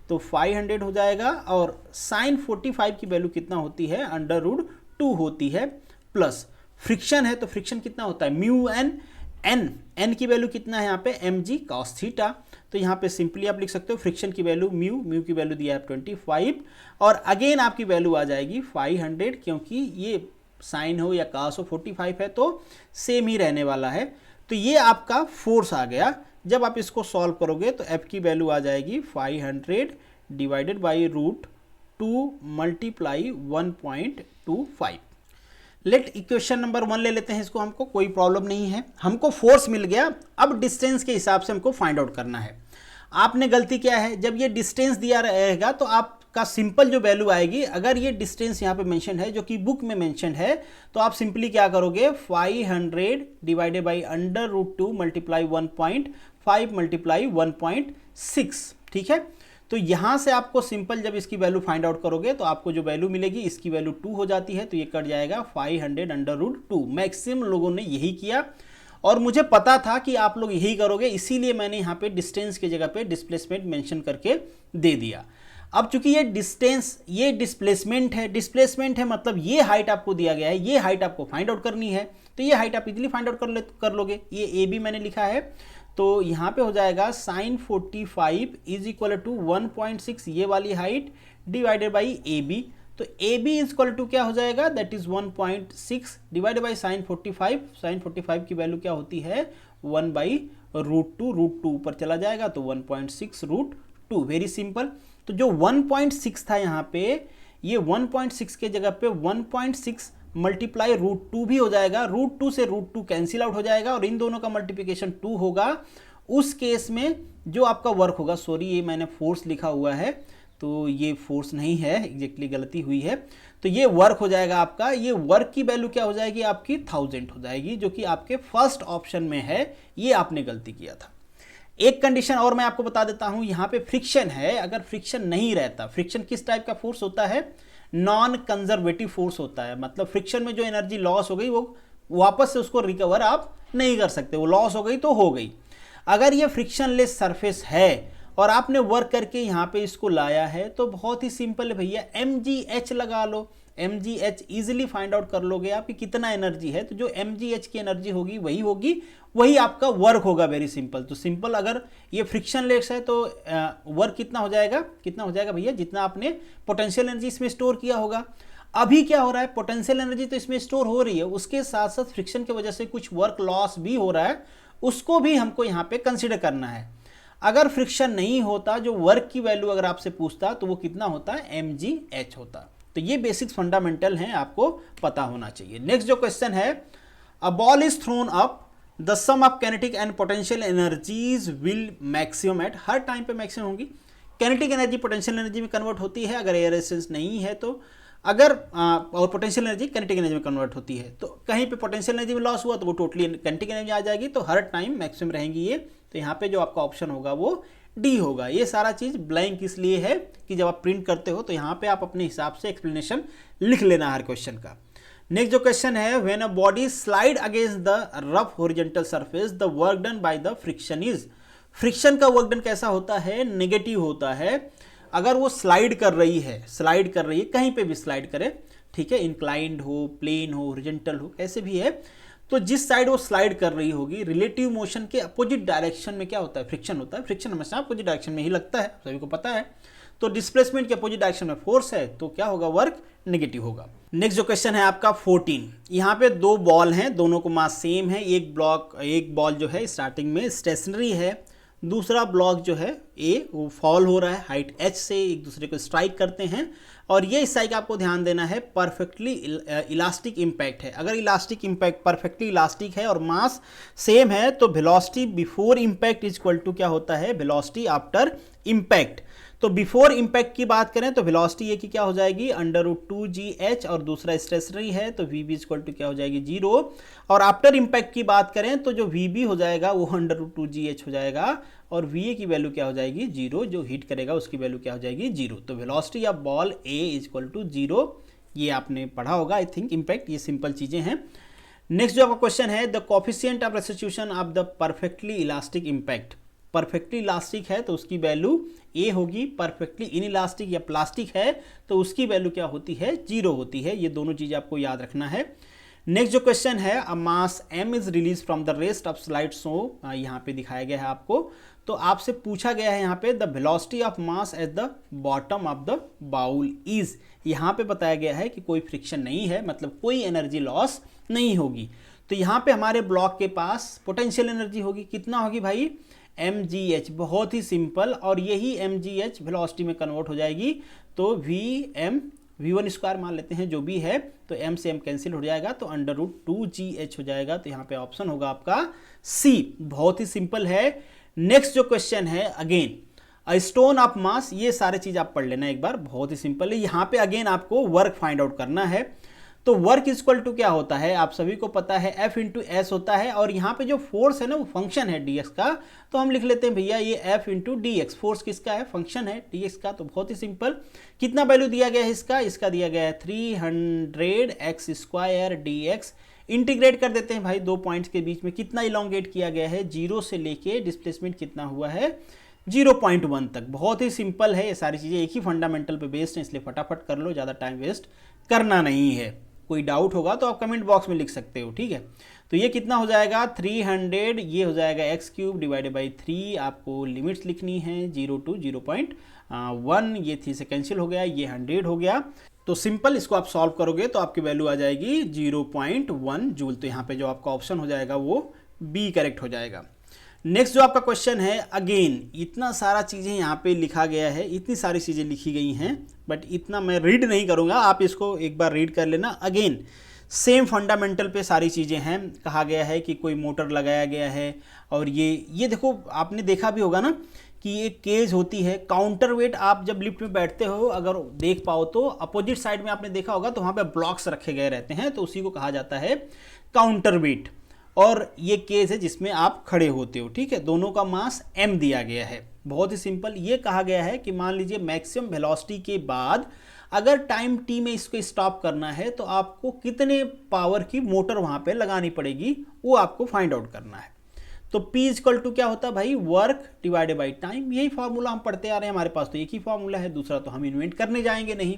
तो 500 हो जाएगा, और sin 45 की वैल्यू कितना होती है, √2 होती है, प्लस फ्रिक्शन है तो फ्रिक्शन कितना होता है म्यू n की वैल्यू कितना है यहाँ पे mg cos थीटा, तो यहाँ पे सिंपली आप लिख सकते हो फ्रिक्शन की वैल्यू म्यू की वैल्यू दिया है 25, और अगेन आपकी वैल्यू आ जाएगी 500, क्योंकि ये साइन हो या cos हो 45 है तो सेम ही रहने वाला है। तो ये आपका फोर्स आ गया। जब आप इसको सॉल्व करोगे तो f की वैल्यू आ जाएगी 500 divided by √2 multiply 1.25। Let equation number 1 ले लेते हैं इसको, हमको कोई प्रॉब्लम नहीं है, हमको फोर्स मिल गया। अब डिस्टेंस के हिसाब से हमको फाइंड आउट करना है। आपने गलती क्या है, जब ये डिस्टेंस दिया रहेगा तो आपका सिंपल जो वैल्यू आएगी, अगर ये डिस्टेंस यहाँ पे मेंशन है जो कि बुक में मेंशन है, तो आप सिंपली क्या करोगे 500 डिवाइडेड बाई √2 मल्टीप्लाई 1.5 मल्टीप्लाई 1.6, ठीक है। तो यहाँ से आपको सिंपल जब इसकी वैल्यू फाइंड आउट करोगे तो आपको जो वैल्यू मिलेगी, इसकी वैल्यू 2 हो जाती है, तो ये कट जाएगा 500 √2। मैक्सिमम लोगों ने यही किया और मुझे पता था कि आप लोग यही करोगे, इसीलिए मैंने यहाँ पे डिस्टेंस की जगह पे डिस्प्लेसमेंट मेंशन करके दे दिया। अब चूंकि ये डिस्टेंस, ये डिस्प्लेसमेंट है मतलब ये हाइट आपको दिया गया है, ये हाइट आपको फाइंड आउट करनी है, तो ये हाइट आप इजीली फाइंड आउट कर लोगे। ये ए बी मैंने लिखा है, तो यहाँ पे हो जाएगा sin 45 इज इक्वल टू 1.6 ये वाली height divided by A B. तो A B is equal to क्या हो जाएगा, that is 1.6 divided by sin 45। sin 45 की वैल्यू क्या होती है 1/√2, √2 ऊपर चला जाएगा तो 1.6 √2। Very simple. तो जो 1.6 था यहाँ पे, ये 1.6 के जगह पे 1.6 मल्टीप्लाई √2 भी हो जाएगा, √2 से √2 कैंसिल आउट हो जाएगा और इन दोनों का मल्टीप्लिकेशन 2 होगा। उस केस में जो आपका वर्क होगा, सॉरी ये मैंने फोर्स लिखा हुआ है तो ये फोर्स नहीं है, एग्जैक्टली गलती हुई है, तो ये वर्क हो जाएगा आपका। ये वर्क की वैल्यू क्या हो जाएगी आपकी 1000 हो जाएगी, जो कि आपके फर्स्ट ऑप्शन में है, ये आपने गलती किया था। एक कंडीशन और मैं आपको बता देता हूं, यहाँ पे फ्रिक्शन है, अगर फ्रिक्शन नहीं रहता, फ्रिक्शन किस टाइप का फोर्स होता है, नॉन कंजर्वेटिव फोर्स होता है, मतलब फ्रिक्शन में जो एनर्जी लॉस हो गई वो वापस से उसको रिकवर आप नहीं कर सकते, वो लॉस हो गई तो हो गई। अगर ये फ्रिक्शनलेस सरफेस है और आपने वर्क करके यहाँ पे इसको लाया है तो बहुत ही सिंपल है भैया, mgh लगा लो, mgh इजीली फाइंड आउट कर लोगे आप कि कितना एनर्जी है, तो जो mgh की एनर्जी होगी वही आपका वर्क होगा। Very simple. तो सिंपल, अगर ये फ्रिक्शनलेस है तो वर्क कितना हो जाएगा भैया, जितना आपने पोटेंशियल एनर्जी इसमें स्टोर किया होगा। अभी क्या हो रहा है, पोटेंशियल एनर्जी तो इसमें स्टोर हो रही है, उसके साथ साथ फ्रिक्शन की वजह से कुछ वर्क लॉस भी हो रहा है, उसको भी हमको यहाँ पे कंसिडर करना है। अगर फ्रिक्शन नहीं होता, जो वर्क की वैल्यू अगर आपसे पूछता तो वो कितना होता है mgh होता। तो ये बेसिक्स फंडामेंटल हैं, आपको पता होना चाहिए। नेक्स्ट जो क्वेश्चन है, a ball is thrown up, the sum of kinetic and potential energies will maximum at, हर टाइम पे मैक्सिमम होगी। काइनेटिक एनर्जी पोटेंशियल एनर्जी में कन्वर्ट होती है अगर एयर रेजिस्टेंस नहीं है तो, अगर और पोटेंशियल एनर्जी काइनेटिक एनर्जी में कन्वर्ट होती है, तो कहीं पे पोटेंशियल एनर्जी में लॉस हुआ तो वो टोटली काइनेटिक एनर्जी आ जाएगी, तो हर टाइम मैक्सिमम रहेंगी ये। तो यहाँ पे जो आपका ऑप्शन होगा वो डी होगा। ये सारा चीज़ ब्लैंक इसलिए है कि जब आप प्रिंट करते हो तो यहाँ पे आप अपने हिसाब से एक्सप्लेनेशन लिख लेना हर क्वेश्चन का। नेक्स्ट जो क्वेश्चन है, when a body slide against the rough horizontal surface the work done by the friction is, friction का वर्क डन कैसा होता है, नेगेटिव होता है। अगर वो स्लाइड कर रही है कहीं पे भी स्लाइड करे, ठीक है, इंक्लाइंड हो, प्लेन हो, हॉरिजॉन्टल हो, कैसे भी है, तो जिस साइड वो स्लाइड कर रही होगी, रिलेटिव मोशन के अपोजिट डायरेक्शन में क्या होता है, फ्रिक्शन होता है। फ्रिक्शन हमेशा अपोजिट डायरेक्शन में ही लगता है, सभी को पता है। तो डिस्प्लेसमेंट के अपोजिट डायरेक्शन में फोर्स है, तो क्या होगा, वर्क नेगेटिव होगा। नेक्स्ट जो क्वेश्चन है आपका 14, यहाँ पे दो बॉल हैं, दोनों को मास सेम है। एक बॉल जो है स्टार्टिंग में स्टेशनरी है, दूसरा ब्लॉक जो है ए वो फॉल हो रहा है हाइट h से, एक दूसरे को स्ट्राइक करते हैं। और ये स्ट्राइक आपको ध्यान देना है परफेक्टली इलास्टिक इम्पैक्ट है। अगर इलास्टिक इम्पैक्ट परफेक्टली इलास्टिक है और मास सेम है तो velocity before impact is equal to क्या होता है, वेलोसिटी आफ्टर इम्पैक्ट। तो बिफोर इम्पैक्ट की बात करें तो वेलोसिटी ये की क्या हो जाएगी, √2gh, और दूसरा स्टेशनरी है तो vb इक्वल टू क्या हो जाएगी, 0। और आफ्टर इम्पैक्ट की बात करें तो जो vb हो जाएगा वो √2gh हो जाएगा, और va की वैल्यू क्या हो जाएगी, 0। जो हिट करेगा उसकी वैल्यू क्या हो जाएगी, 0। तो velocity of ball a equal to 0, ये आपने पढ़ा होगा आई थिंक। इम्पैक्ट, ये सिंपल चीजें हैं। नेक्स्ट जो आपका क्वेश्चन है, the coefficient of restitution of the perfectly elastic impact. Perfectly elastic है तो उसकी वैल्यू ए होगी, परफेक्टली इन इलास्टिक या प्लास्टिक है तो उसकी वैल्यू क्या होती है, 0 होती है। ये दोनों चीज़ आपको याद रखना है। नेक्स्ट जो क्वेश्चन है, अ मास m is release from the rest of slide so, यहाँ पे दिखाया गया है आपको। तो आपसे पूछा गया है यहाँ पे the velocity of mass at the bottom of the bowl is. यहाँ पे बताया गया है कि कोई फ्रिक्शन नहीं है, मतलब कोई एनर्जी लॉस नहीं होगी। तो यहाँ पे हमारे ब्लॉक के पास पोटेंशियल एनर्जी होगी, कितना होगी भाई, mgh। बहुत ही सिंपल, और यही mgh वेलोसिटी में कन्वर्ट हो जाएगी तो v1 स्क्वायर मान लेते हैं जो भी है, तो m से m कैंसिल हो जाएगा तो √2gh हो जाएगा। तो यहाँ पे ऑप्शन होगा आपका C। बहुत ही सिंपल है। नेक्स्ट जो क्वेश्चन है, again a stone of mass, ये सारे चीज आप पढ़ लेना एक बार, बहुत ही सिंपल है। यहाँ पे अगेन आपको वर्क फाइंड आउट करना है। तो वर्क इक्वल टू क्या होता है, आप सभी को पता है, F इंटू एस होता है। और यहाँ पे जो फोर्स है ना वो फंक्शन है dx का, तो हम लिख लेते हैं भैया ये F इंटू dx। फोर्स किसका है, फंक्शन है dx का। तो बहुत ही सिंपल, कितना वैल्यू दिया गया है इसका दिया गया है 300x² dx। इंटीग्रेट कर देते हैं भाई, दो पॉइंट्स के बीच में कितना इलोंगेट किया गया है, 0 से लेके डिस्प्लेसमेंट कितना हुआ है, 0.1 तक। बहुत ही सिंपल है, ये सारी चीज़ें एक ही फंडामेंटल पे बेस्ड हैं, इसलिए फटाफट कर लो, ज़्यादा टाइम वेस्ट करना नहीं है। कोई डाउट होगा तो आप कमेंट बॉक्स में लिख सकते हो, ठीक है। तो ये कितना हो जाएगा 300, ये हो जाएगा x³ डिवाइडेड बाई 3। आपको लिमिट्स लिखनी है 0 to 0.1, ये 3 से कैंसिल हो गया, ये 100 हो गया। तो सिंपल, इसको आप सॉल्व करोगे तो आपकी वैल्यू आ जाएगी 0.1 जूल। तो यहाँ पे जो आपका ऑप्शन हो जाएगा वो बी करेक्ट हो जाएगा। नेक्स्ट जो आपका क्वेश्चन है, अगेन इतना सारा चीज़ें यहाँ पे लिखा गया है, इतनी सारी चीज़ें लिखी गई हैं, बट इतना मैं रीड नहीं करूँगा, आप इसको एक बार रीड कर लेना। अगेन सेम फंडामेंटल पे सारी चीज़ें हैं। कहा गया है कि कोई मोटर लगाया गया है, और ये देखो, आपने देखा भी होगा ना कि एक केज होती है, काउंटर वेट। आप जब लिफ्ट में बैठते हो, अगर देख पाओ तो अपोजिट साइड में आपने देखा होगा, तो वहाँ पे ब्लॉक्स रखे गए रहते हैं, तो उसी को कहा जाता है काउंटर वेट। और ये केस है जिसमें आप खड़े होते हो, ठीक है। दोनों का मास m दिया गया है। बहुत ही सिंपल, ये कहा गया है कि मान लीजिए मैक्सिमम वेलोसिटी के बाद अगर टाइम t में इसको स्टॉप करना है तो आपको कितने पावर की मोटर वहां पे लगानी पड़ेगी, वो आपको फाइंड आउट करना है। तो P इक्वल टू क्या होता है भाई, वर्क डिवाइडेड बाई टाइम। यही फॉर्मूला हम पढ़ते आ रहे हैं, हमारे पास तो एक ही फॉर्मूला है, दूसरा तो हम इन्वेंट करने जाएंगे नहीं।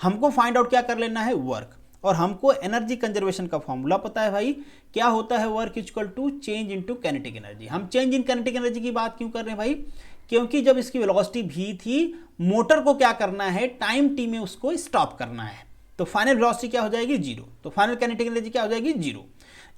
हमको फाइंड आउट क्या कर लेना है, वर्क। और हमको एनर्जी कंजर्वेशन का फॉर्मूला पता है भाई, क्या होता है, work equal to change into kinetic energy. हम चेंज इन काइनेटिक एनर्जी की बात क्यों कर रहे हैं भाई, क्योंकि जब इसकी वेलोसिटी v थी, मोटर को क्या करना है, टाइम t में उसको स्टॉप करना है, तो फाइनल वेलोसिटी क्या हो जाएगी, 0। तो फाइनल काइनेटिक एनर्जी क्या हो जाएगी, 0।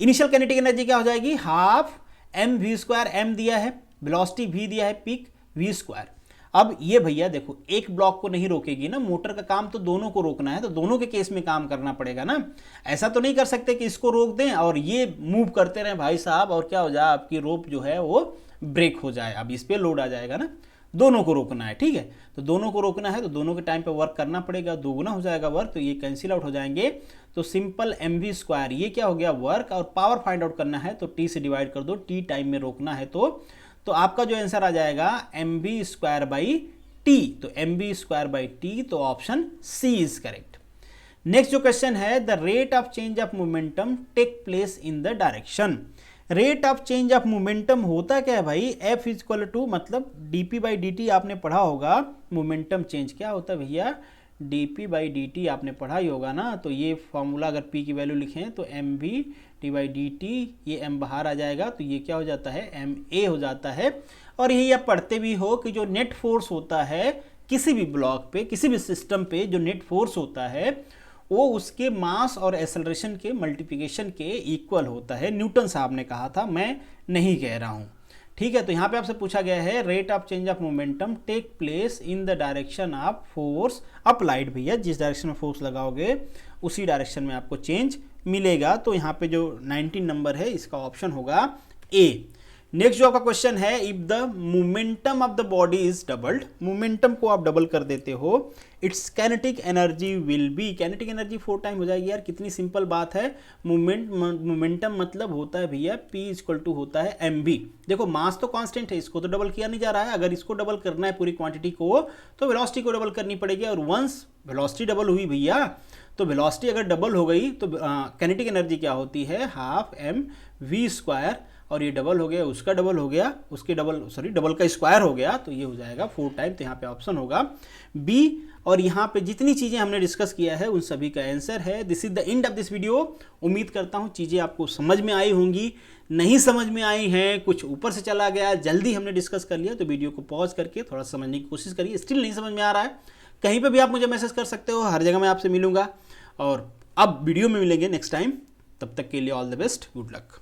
इनिशियल काइनेटिक एनर्जी क्या हो जाएगी, हाफ mv²। m दिया है, वेलोसिटी v दिया है, पीक v²। अब ये भैया देखो, एक ब्लॉक को नहीं रोकेगी ना, मोटर का काम तो दोनों को रोकना है, तो दोनों के केस में काम करना पड़ेगा ना। ऐसा तो नहीं कर सकते कि इसको रोक दें और ये मूव करते रहें भाई साहब, और क्या हो जाए, आपकी रोप जो है वो ब्रेक हो जाए। अब इस पर लोड आ जाएगा ना, दोनों को रोकना है, ठीक है। तो दोनों को रोकना है तो दोनों के टाइम पे वर्क करना पड़ेगा, दोगुना हो जाएगा वर्क, तो ये कैंसिल आउट हो जाएंगे। तो सिंपल mv², ये क्या हो गया, वर्क। और पावर फाइंड आउट करना है तो t से डिवाइड कर दो, t टाइम में रोकना है तो आपका जो आंसर आ जाएगा mv² बाई t। तो mv² बाई t, तो option C is correct. Next जो क्वेश्चन है, the rate of change of momentum take place in the direction. Rate of change of momentum होता क्या है भाई, एफ इज इक्वल टू मतलब dp by d t आपने पढ़ा होगा, मोमेंटम चेंज क्या होता है भैया, डीपी बाई डी टी आपने पढ़ा ही होगा ना। तो ये फॉर्मूला अगर पी की वैल्यू लिखें तो m v d by d t, ये एम बाहर आ जाएगा तो ये क्या हो जाता है, एम ए हो जाता है। और यही आप पढ़ते भी हो कि जो नेट फोर्स होता है किसी भी ब्लॉक पे, किसी भी सिस्टम पे, जो नेट फोर्स होता है वो उसके मास और एक्सेलरेशन के मल्टीप्लिकेशन के इक्वल होता है। न्यूटन साहब ने कहा था, मैं नहीं कह रहा हूँ। ठीक है, तो यहाँ पे आपसे पूछा गया है rate of change of momentum take place in the direction of force applied. भैया जिस डायरेक्शन में फोर्स लगाओगे उसी डायरेक्शन में आपको चेंज मिलेगा। तो यहाँ पे जो 19 नंबर है इसका ऑप्शन होगा ए। नेक्स्ट जो आपका क्वेश्चन है, if the momentum of the body is doubled, momentum को आप डबल कर देते हो, it's kinetic energy will be, kinetic energy 4 time हो जाएगी। यार कितनी सिंपल बात है। मोमेंटम मतलब होता है भैया P इक्वल टू होता है mv। देखो मास तो कांस्टेंट है, इसको तो डबल किया नहीं जा रहा है। अगर इसको डबल करना है पूरी क्वांटिटी को तो वेलोसिटी को डबल करनी पड़ेगी। और वंस वेलोसिटी डबल हुई भैया, तो वेलोसिटी अगर डबल हो गई तो काइनेटिक एनर्जी क्या होती है, हाफ एम वी स्क्वायर। और ये डबल हो गया, उसका डबल हो गया, उसके डबल का स्क्वायर हो गया, तो ये हो जाएगा 4 टाइम। तो यहाँ पे ऑप्शन होगा बी। और यहाँ पे जितनी चीज़ें हमने डिस्कस किया है उन सभी का आंसर है। This is the end of this video. उम्मीद करता हूँ चीज़ें आपको समझ में आई होंगी। नहीं समझ में आई हैं, कुछ ऊपर से चला गया, जल्दी हमने डिस्कस कर लिया, तो वीडियो को पॉज करके थोड़ा समझने की कोशिश करिए। स्टिल नहीं समझ में आ रहा है, कहीं पर भी आप मुझे मैसेज कर सकते हो, हर जगह मैं आपसे मिलूंगा। और अब वीडियो में मिलेंगे नेक्स्ट टाइम, तब तक के लिए all the best, good luck.